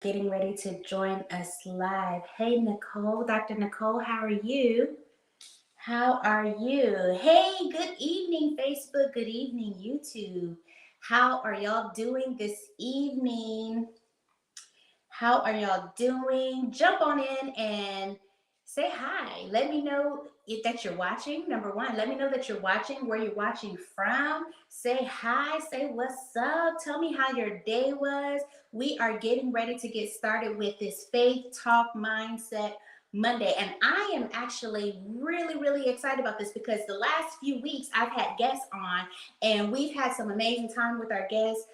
getting ready to join us live. Hey, Nicole, Dr. Nicole, how are you? How are you? Hey, good evening, Facebook. Good evening, YouTube. How are y'all doing this evening? How are y'all doing? Jump on in and say hi. Let me know that you're watching. Number one, let me know that you're watching, where you're watching from. Say hi, say what's up. Tell me how your day was. We are getting ready to get started with this Faith Talk Mindset Monday. And I am actually really excited about this because the last few weeks I've had guests on and we've had some amazing time with our guests.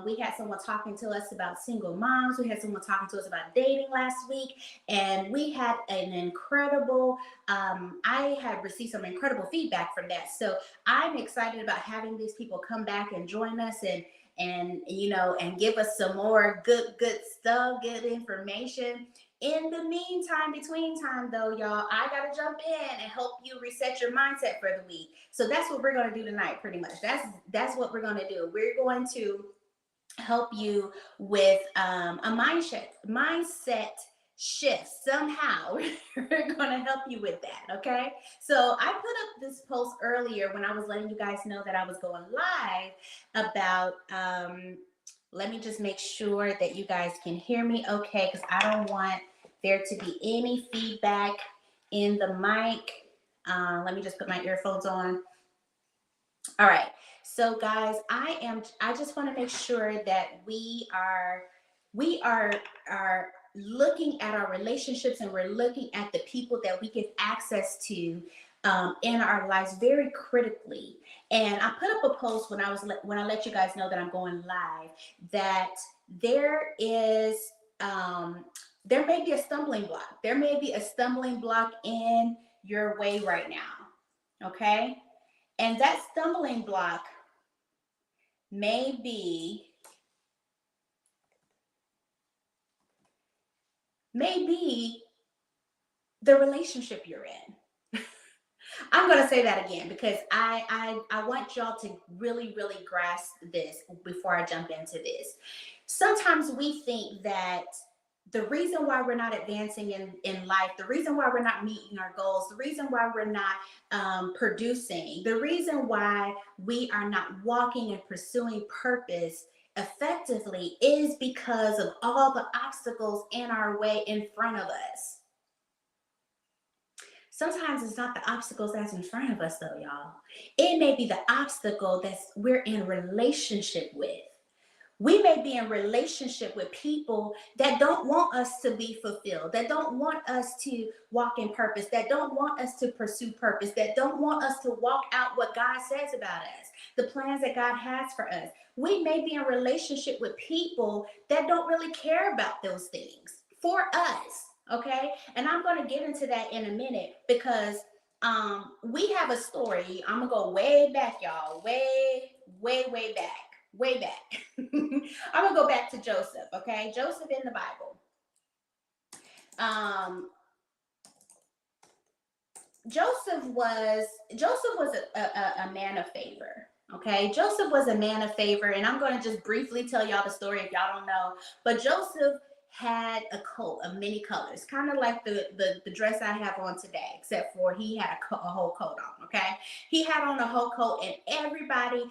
We had someone talking to us about single moms. We had someone talking to us about dating last week. And we had an incredible, I had received some incredible feedback from that. So I'm excited about having these people come back and join us and give us some more good stuff, good information. In the meantime, between time though, y'all, I gotta jump in and help you reset your mindset for the week. So that's what we're gonna do tonight, pretty much. That's what we're gonna do. We're going to help you with a mindset shift somehow. We're going to help you with that. Okay, so I put up this post earlier when I was letting you guys know that I was going live about let me just make sure that you guys can hear me okay, because I don't want there to be any feedback in the mic. Let me just put my earphones on. All right. So guys, I just want to make sure that we are looking at our relationships, and we're looking at the people that we give access to in our lives very critically. And I put up a post when I let you guys know that I'm going live, that there is there may be a stumbling block. There may be a stumbling block in your way right now. Okay? And that stumbling block may be the relationship you're in. I'm going to say that again because I want y'all to really grasp this before I jump into this. Sometimes we think that the reason why we're not advancing in life, the reason why we're not meeting our goals, the reason why we're not producing, the reason why we are not walking and pursuing purpose effectively is because of all the obstacles in our way in front of us. Sometimes it's not the obstacles that's in front of us, though, y'all. It may be the obstacle that we're in relationship with. We may be in relationship with people that don't want us to be fulfilled, that don't want us to walk in purpose, that don't want us to pursue purpose, that don't want us to walk out what God says about us, the plans that God has for us. We may be in relationship with people that don't really care about those things for us. Okay. And I'm going to get into that in a minute because we have a story. I'm going to go way back, y'all. Way back. Way back. I'm going to go back to Joseph. Okay. Joseph in the Bible. Joseph was a man of favor. Okay, Joseph was a man of favor, and I'm going to just briefly tell y'all the story if y'all don't know. But Joseph had a coat of many colors, kind of like the dress I have on today, except for he had a whole coat on. Okay, he had on a whole coat, and everybody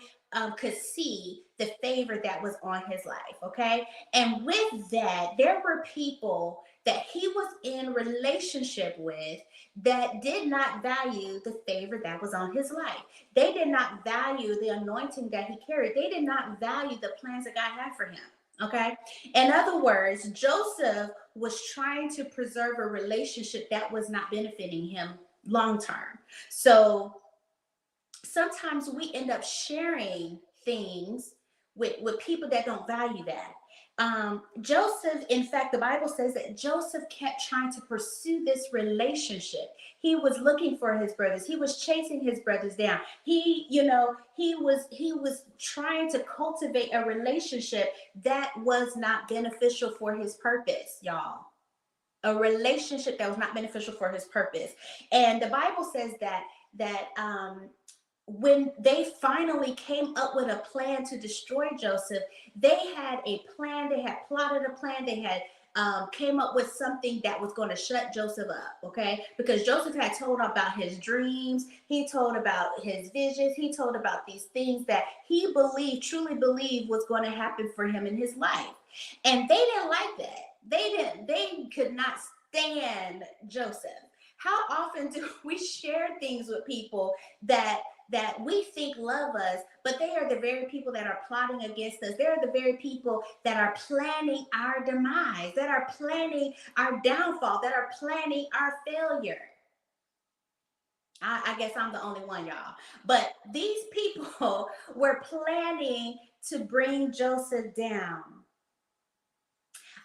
could see the favor that was on his life. Okay, and with that, there were people that he was in relationship with that did not value the favor that was on his life. They did not value the anointing that he carried. They did not value the plans that God had for him. Okay. In other words, Joseph was trying to preserve a relationship that was not benefiting him long term. So sometimes we end up sharing things with people that don't value that. Joseph, in fact, the Bible says that Joseph kept trying to pursue this relationship. He was looking for his brothers. He was chasing his brothers down. He was trying to cultivate a relationship that was not beneficial for his purpose, y'all. A relationship that was not beneficial for his purpose. And the Bible says that when they finally came up with a plan to destroy Joseph, they had a plan, they had plotted a plan, they had came up with something that was going to shut Joseph up, okay? Because Joseph had told about his dreams, he told about his visions, he told about these things that he believed, truly believed was going to happen for him in his life. And they didn't like that. They could not stand Joseph. How often do we share things with people that we think love us, but they are the very people that are plotting against us. They're the very people that are planning our demise, that are planning our downfall, that are planning our failure. I guess I'm the only one, y'all. But these people were planning to bring Joseph down.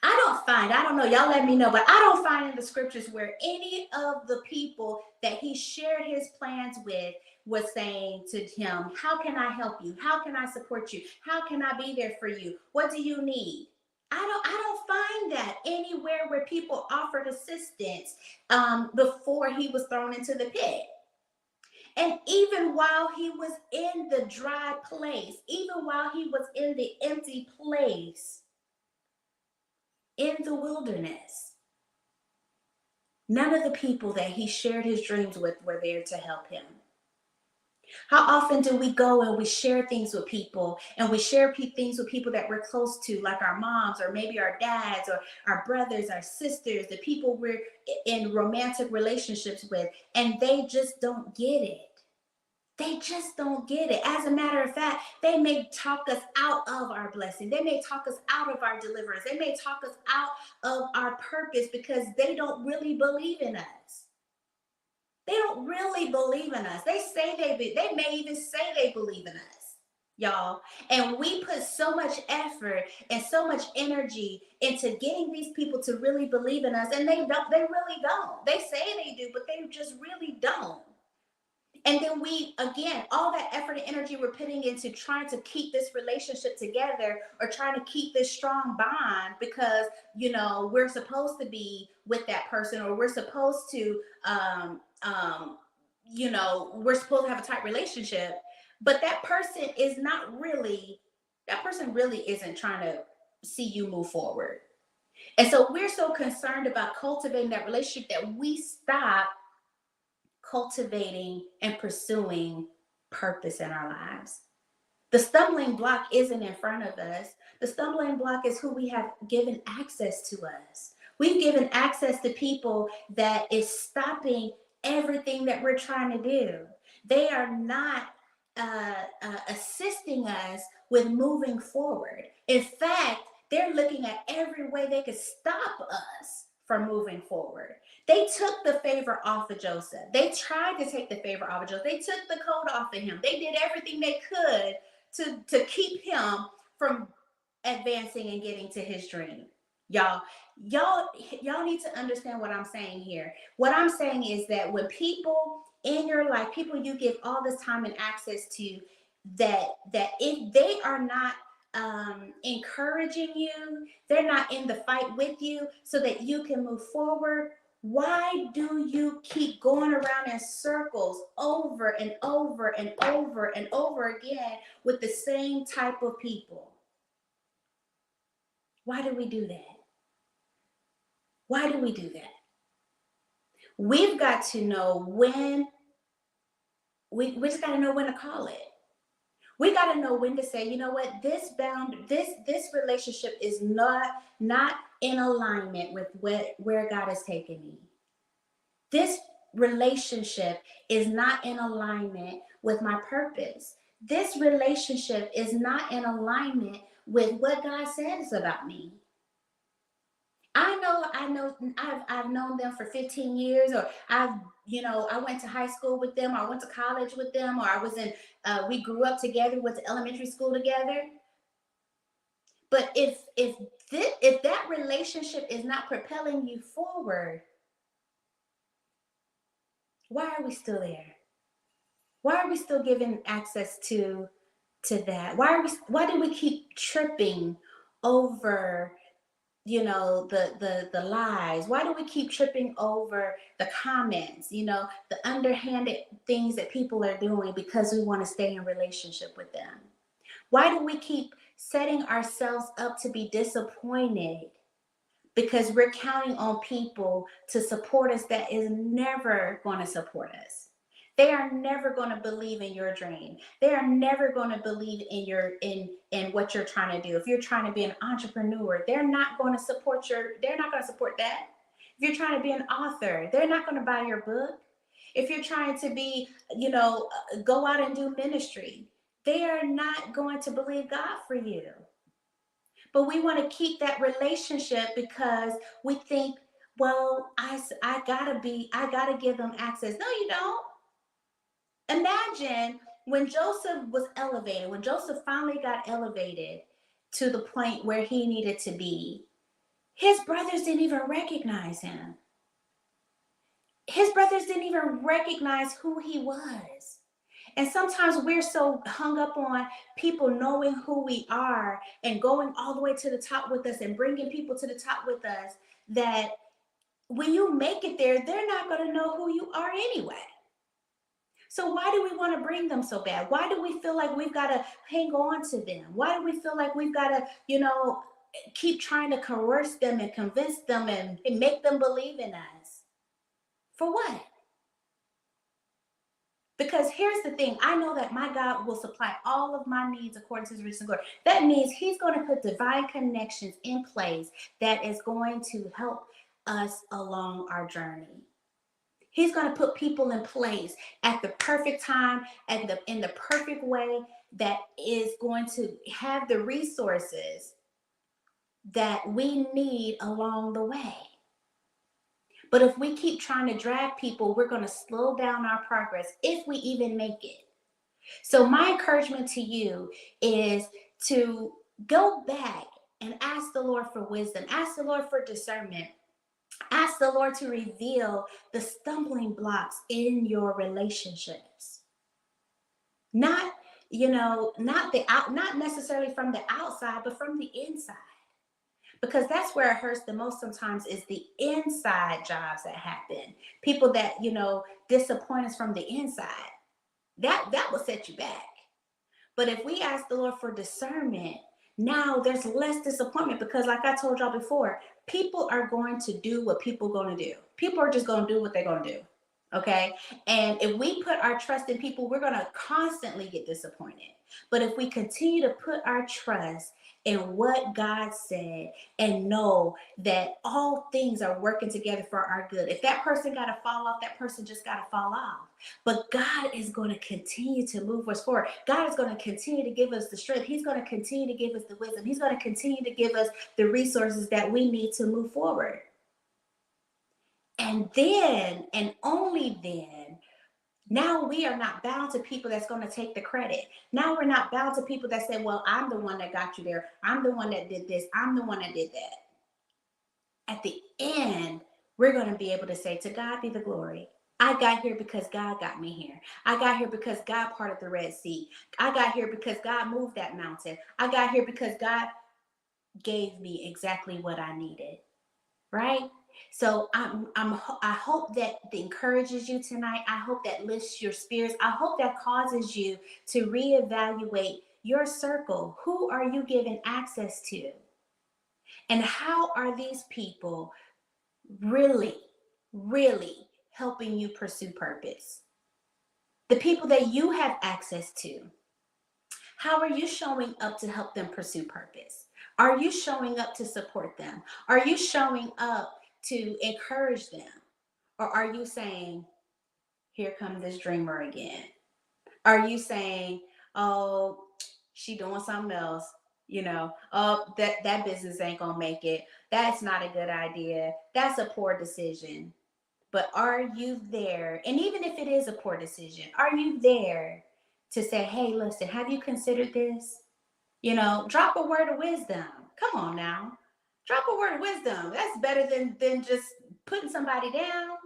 I don't know, y'all let me know, but I don't find in the scriptures where any of the people that he shared his plans with was saying to him, how can I help you? How can I support you? How can I be there for you? What do you need? I don't find that anywhere where people offered assistance before he was thrown into the pit. And even while he was in the dry place, even while he was in the empty place, in the wilderness, none of the people that he shared his dreams with were there to help him. How often do we go and we share things with people, and we share things with people that we're close to, like our moms or maybe our dads or our brothers, our sisters, the people we're in romantic relationships with, and they just don't get it. They just don't get it. As a matter of fact, they may talk us out of our blessing. They may talk us out of our deliverance. They may talk us out of our purpose because they don't really believe in us. They don't really believe in us. They may even say they believe in us, y'all. And we put so much effort and so much energy into getting these people to really believe in us, and they really don't. They say they do, but they just really don't. And then we, again, all that effort and energy we're putting into trying to keep this relationship together or trying to keep this strong bond because, we're supposed to be with that person, or we're supposed to, we're supposed to have a tight relationship. But that person really isn't trying to see you move forward. And so we're so concerned about cultivating that relationship that we stop cultivating and pursuing purpose in our lives. The stumbling block isn't in front of us. The stumbling block is who we have given access to us. We've given access to people that is stopping everything that we're trying to do. They are not assisting us with moving forward. In fact, they're looking at every way they could stop us from moving forward. They took the favor off of Joseph. They tried to take the favor off of Joseph. They took the coat off of him. They did everything they could to keep him from advancing and getting to his dream. Y'all need to understand what I'm saying here. What I'm saying is that when people in your life, people you give all this time and access to, that if they are not encouraging you, they're not in the fight with you so that you can move forward, why do you keep going around in circles over and over and over and over again with the same type of people? Why do we do that? Why do we do that? We've got to know when, we just got to know when to call it. We got to know when to say, you know what, this relationship is not in alignment with where God has taken me. This relationship is not in alignment with my purpose. This relationship is not in alignment with what God says about me. I know I've known them for 15 years, or I went to high school with them, or I went to college with them, or I was we grew up together, went to elementary school together. But if that relationship is not propelling you forward, why are we still there? Why are we still giving access to that? Why do we keep tripping over the lies? Why do we keep tripping over the comments, the underhanded things that people are doing because we want to stay in relationship with them? Why do we keep setting ourselves up to be disappointed because we're counting on people to support us that is never going to support us? They are never going to believe in your dream. They are never going to believe in in what you're trying to do. If you're trying to be an entrepreneur, they're not going to support that. If you're trying to be an author, they're not going to buy your book. If you're trying to be, go out and do ministry, they are not going to believe God for you. But we want to keep that relationship because we think, well, I gotta give them access. No, you don't. Imagine when Joseph was elevated, when Joseph finally got elevated to the point where he needed to be, his brothers didn't even recognize him. His brothers didn't even recognize who he was. And sometimes we're so hung up on people knowing who we are and going all the way to the top with us and bringing people to the top with us that when you make it there, they're not going to know who you are anyway. So why do we want to bring them so bad? Why do we feel like we've got to hang on to them? Why do we feel like we've got to, keep trying to coerce them and convince them and make them believe in us? For what? Because here's the thing, I know that my God will supply all of my needs according to his riches and glory. That means he's going to put divine connections in place that is going to help us along our journey. He's going to put people in place at the perfect time and in the perfect way that is going to have the resources that we need along the way. But if we keep trying to drag people, we're going to slow down our progress if we even make it. So my encouragement to you is to go back and ask the Lord for wisdom, ask the Lord for discernment, ask the Lord to reveal the stumbling blocks in your relationships. Not, not necessarily from the outside, but from the inside. Because that's where it hurts the most sometimes is the inside jobs that happen. People that, disappoint us from the inside. That will set you back. But if we ask the Lord for discernment, now there's less disappointment because like I told y'all before, people are going to do what people are going to do. People are just going to do what they're going to do. Okay. And if we put our trust in people, we're going to constantly get disappointed. But if we continue to put our trust in what God said and know that all things are working together for our good, if that person got to fall off, that person just got to fall off. But God is going to continue to move us forward. God is going to continue to give us the strength. He's going to continue to give us the wisdom. He's going to continue to give us the resources that we need to move forward. And then, and only then, now we are not bound to people that's going to take the credit. Now we're not bound to people that say, well, I'm the one that got you there. I'm the one that did this. I'm the one that did that. At the end, we're going to be able to say, to God be the glory. I got here because God got me here. I got here because God parted the Red Sea. I got here because God moved that mountain. I got here because God gave me exactly what I needed. Right? So I hope that encourages you tonight. I hope that lifts your spirits. I hope that causes you to reevaluate your circle. Who are you giving access to? And how are these people really, really helping you pursue purpose? The people that you have access to, how are you showing up to help them pursue purpose? Are you showing up to support them? Are you showing up to encourage them? Or are you saying, here comes this dreamer again? Are you saying, oh, she doing something else? Oh, that business ain't gonna make it. That's not a good idea. That's a poor decision. But are you there? And even if it is a poor decision, are you there to say, hey, listen, have you considered this? Drop a word of wisdom. Come on now. Drop a word of wisdom. That's better than just putting somebody down.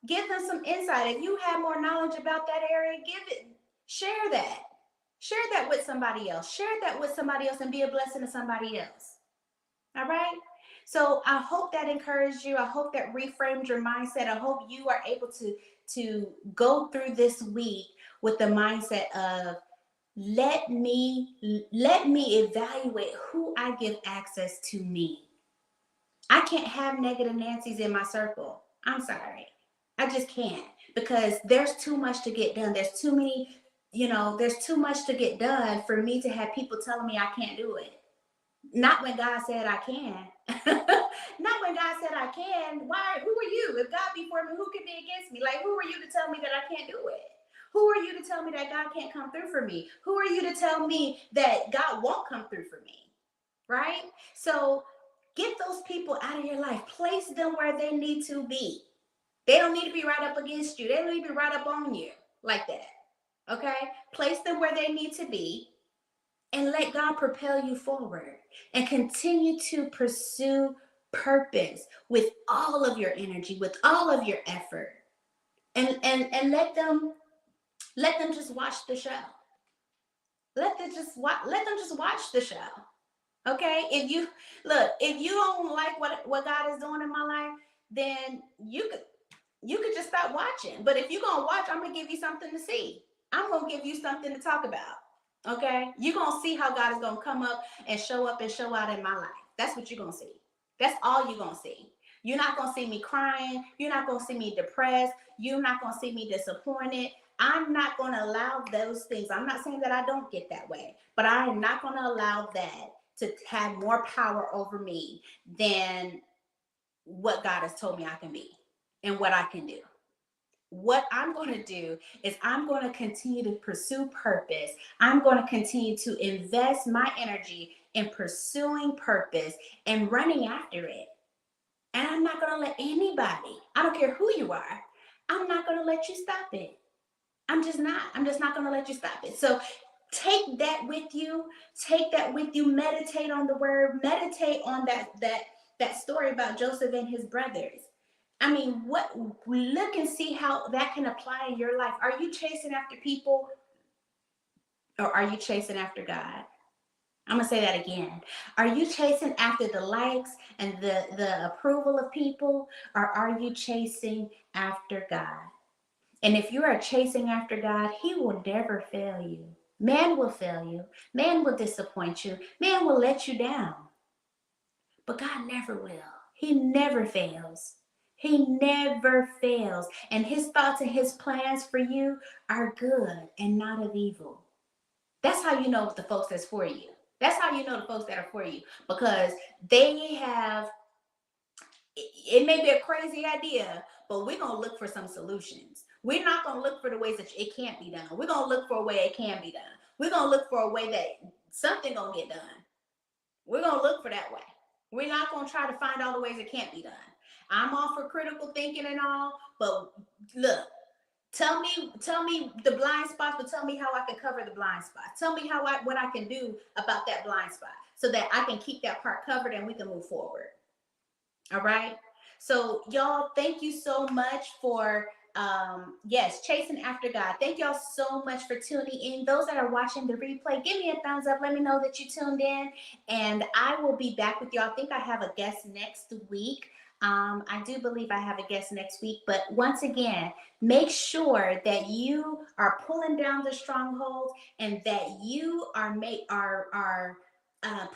Give them some insight. If you have more knowledge about that area, share that. Share that with somebody else. Share that with somebody else and be a blessing to somebody else. All right. So I hope that encouraged you. I hope that reframed your mindset. I hope you are able to go through this week with the mindset of let me evaluate who I give access to me. I can't have negative Nancy's in my circle. I'm sorry. I just can't, because there's too much to get done. There's too many, there's too much to get done for me to have people telling me I can't do it. Not when God said I can. Not when God said I can. Why? Who are you? If God be for me, who can be against me? Like, who are you to tell me that I can't do it? Who are you to tell me that God can't come through for me? Who are you to tell me that God won't come through for me? Right? So get those people out of your life. Place them where they need to be. They don't need to be right up against you. They don't need to be right up on you like that. Okay? Place them where they need to be and let God propel you forward and continue to pursue purpose with all of your energy, with all of your effort. And let them just watch the show. Let them just watch the show. Okay? If you don't like what God is doing in my life, then you could just stop watching. But if you're gonna watch, I'm gonna give you something to see. I'm gonna give you something to talk about. Okay? You're gonna see how God is gonna come up and show up and show out in my life. That's what you're gonna see. That's all you're gonna see. You're not gonna see me crying. You're not gonna see me depressed. You're not gonna see me disappointed. I'm not gonna allow those things. I'm not saying that I don't get that way, but I am not gonna allow that to have more power over me than what God has told me I can be and what I can do. What I'm going to do is I'm going to continue to pursue purpose. I'm going to continue to invest my energy in pursuing purpose and running after it. And I'm not going to let anybody, I don't care who you are, I'm not going to let you stop it. I'm just not. I'm just not going to let you stop it. So take that with you. Take that with you. Meditate on the word. Meditate on that story about Joseph and his brothers. I mean, look and see how that can apply in your life. Are you chasing after people, or are you chasing after God? I'm gonna say that again. Are you chasing after the likes and the approval of people, or are you chasing after God? And if you are chasing after God, He will never fail you. Man will fail you. Man will disappoint you. Man will let you down. But God never will. He never fails. He never fails. And His thoughts and His plans for you are good and not of evil. That's how you know the folks that's for you. That's how you know the folks that are for you. Because they have, it may be a crazy idea, but we're going to look for some solutions. We're not going to look for the ways that it can't be done. We're going to look for a way it can be done. We're going to look for a way that something going to get done. We're going to look for that way. We're not going to try to find all the ways it can't be done. I'm all for critical thinking and all, but look, tell me the blind spots, but tell me how I can cover the blind spots. Tell me what I can do about that blind spot so that I can keep that part covered and we can move forward. All right. So y'all, thank you so much for yes, chasing after God. Thank y'all so much for tuning in. Those that are watching the replay, give me a thumbs up. Let me know that you tuned in. And I will be back with y'all. I think I have a guest next week. I do believe I have a guest next week. But once again, make sure that you are pulling down the strongholds and that you are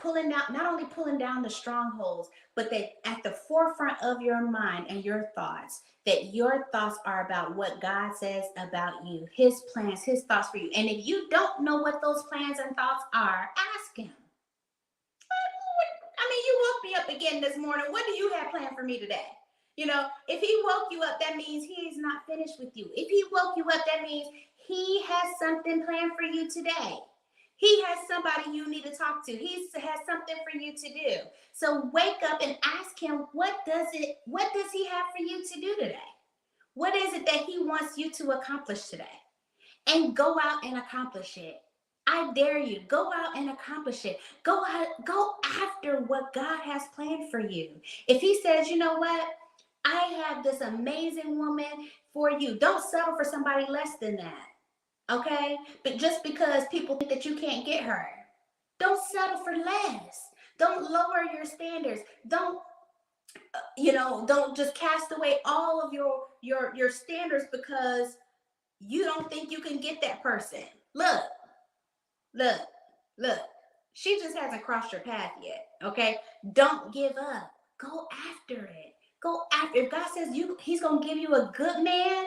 pulling down, not only pulling down the strongholds, but that at the forefront of your mind and your thoughts, that your thoughts are about what God says about you, His plans, His thoughts for you. And if you don't know what those plans and thoughts are, ask Him. I mean, you woke me up again this morning. What do you have planned for me today? If He woke you up, that means He is not finished with you. If He woke you up, that means He has something planned for you today. He has somebody you need to talk to. He has something for you to do. So wake up and ask Him, what does He have for you to do today? What is it that He wants you to accomplish today? And go out and accomplish it. I dare you. Go out and accomplish it. Go after what God has planned for you. If He says, you know what? I have this amazing woman for you. Don't settle for somebody less than that. Okay? But just because people think that you can't get her, don't settle for less. Don't lower your standards. Don't just cast away all of your standards because you don't think you can get that person. Look, look, look. She just hasn't crossed your path yet. Okay? Don't give up. Go after it. Go after. If God says He's gonna give you a good man,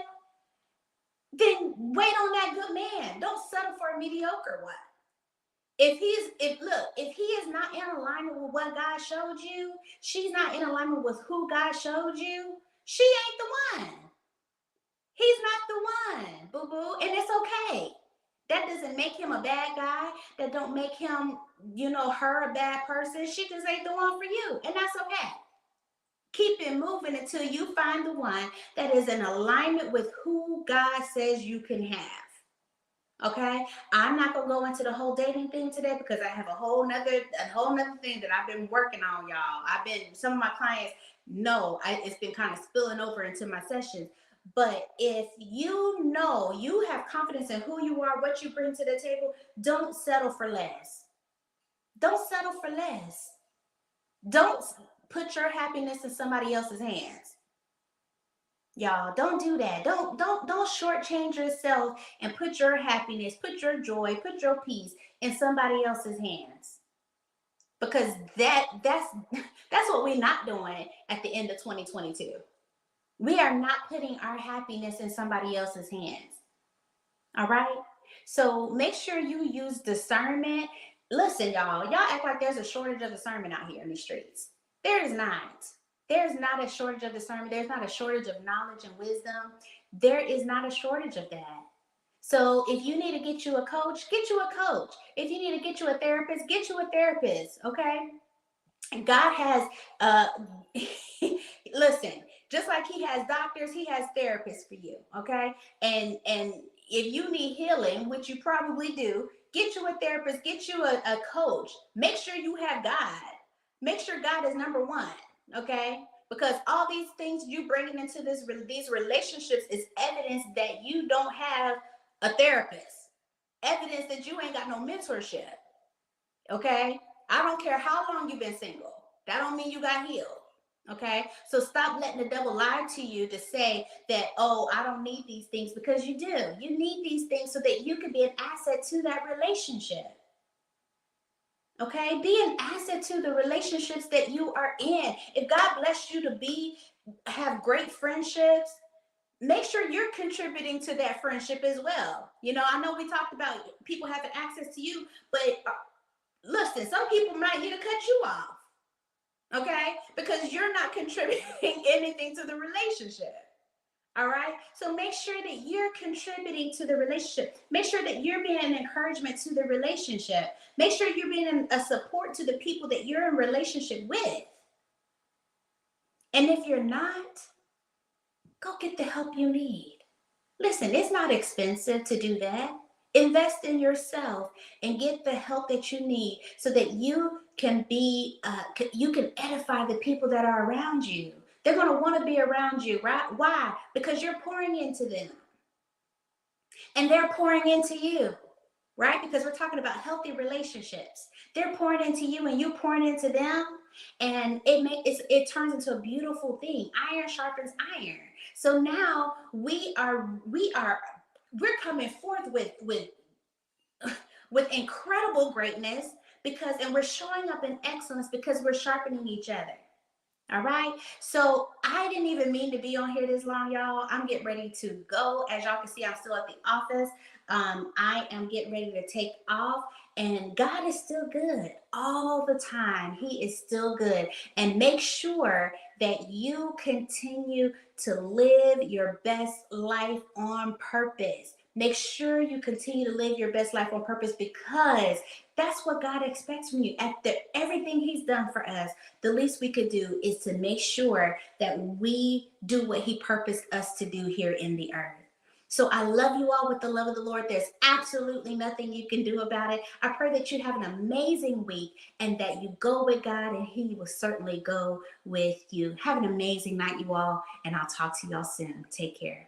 then wait on that good man. Don't settle for a mediocre one. If he is not in alignment with what God showed you, she's not in alignment with who God showed you, she ain't the one. He's not the one, boo-boo. And it's okay. That doesn't make him a bad guy. That don't make him, her a bad person. She just ain't the one for you. And that's okay. Keep it moving until you find the one that is in alignment with who God says you can have. Okay, I'm not gonna go into the whole dating thing today because I have a whole nother thing that I've been working on, y'all. Some of my clients know it's been kind of spilling over into my sessions. But if you have confidence in who you are, what you bring to the table, don't settle for less. Don't settle for less. Don't put your happiness in somebody else's hands. Y'all, don't do that. Don't shortchange yourself and put your happiness, put your joy, put your peace in somebody else's hands. Because that's what we're not doing at the end of 2022. We are not putting our happiness in somebody else's hands. All right? So make sure you use discernment. Listen, y'all act like there's a shortage of discernment out here in the streets. There is not. There's not a shortage of discernment. There's not a shortage of knowledge and wisdom. There is not a shortage of that. So if you need to get you a coach, get you a coach. If you need to get you a therapist, get you a therapist, okay? God has, listen, just like he has doctors, he has therapists for you, okay? And if you need healing, which you probably do, get you a therapist, get you a coach. Make sure you have God. Make sure God is number one, okay? Because all these things you bringing into these relationships is evidence that you don't have a therapist. Evidence that you ain't got no mentorship, okay? I don't care how long you've been single. That don't mean you got healed. Okay, so stop letting the devil lie to you to say that, oh, I don't need these things, because you do. You need these things so that you can be an asset to that relationship. Okay, be an asset to the relationships that you are in. If God blessed you to have great friendships, make sure you're contributing to that friendship as well. I know we talked about people having access to you, but listen, some people might need to cut you off. Okay? Because you're not contributing anything to the relationship. All right? So make sure that you're contributing to the relationship. Make sure that you're being an encouragement to the relationship. Make sure you're being a support to the people that you're in relationship with. And if you're not, go get the help you need. Listen, it's not expensive to do that. Invest in yourself and get the help that you need so that you can you can edify the people that are around you. They're going to want to be around you, right? Why? Because you're pouring into them and they're pouring into you, right? Because we're talking about healthy relationships. They're pouring into you and you pouring into them, and it turns into a beautiful thing. Iron sharpens iron. So now we're coming forth with incredible greatness and we're showing up in excellence because we're sharpening each other. All right. So I didn't even mean to be on here this long, y'all. I'm getting ready to go. As y'all can see, I'm still at the office. I am getting ready to take off, and God is still good all the time. He is still good. And make sure that you continue to live your best life on purpose. Make sure you continue to live your best life on purpose, because that's what God expects from you. After everything he's done for us, the least we could do is to make sure that we do what he purposed us to do here in the earth. So I love you all with the love of the Lord. There's absolutely nothing you can do about it. I pray that you have an amazing week and that you go with God, and he will certainly go with you. Have an amazing night, you all, and I'll talk to y'all soon. Take care.